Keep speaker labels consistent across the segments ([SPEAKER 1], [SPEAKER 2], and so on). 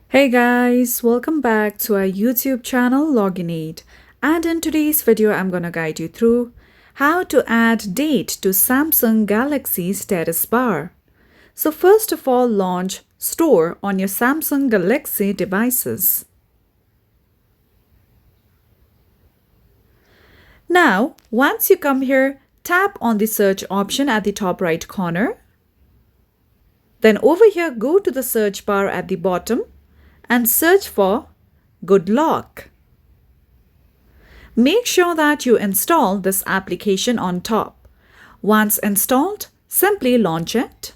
[SPEAKER 1] Hey guys, welcome back to our YouTube channel Loginate, and in today's video I'm gonna guide you through how to add date to Samsung Galaxy status bar. So first of all, launch Store on your Samsung Galaxy devices. Now, once you come here, tap on the search option at the top right corner. Then over here, go to the search bar at the bottom and search for Good Lock. Make sure that you install this application on top. Once installed, simply launch it.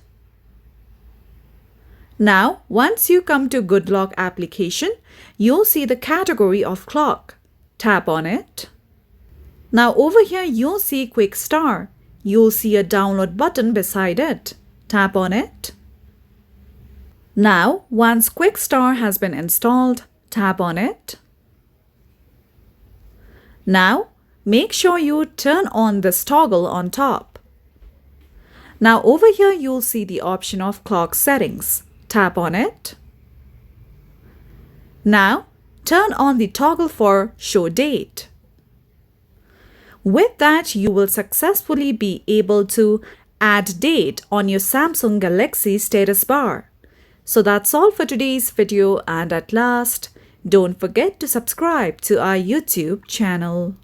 [SPEAKER 1] Now, once you come to Good Lock application, you'll see the category of clock. Tap on it. Now over here, you'll see Quick Start. You'll see a download button beside it. Tap on it. Now, once Quick Start has been installed, tap on it. Now, make sure you turn on this toggle on top. Now, over here, you'll see the option of clock settings. Tap on it. Now, turn on the toggle for show date. With that, you will successfully be able to add date on your Samsung Galaxy status bar. So that's all for today's video, and at last, don't forget to subscribe to our YouTube channel.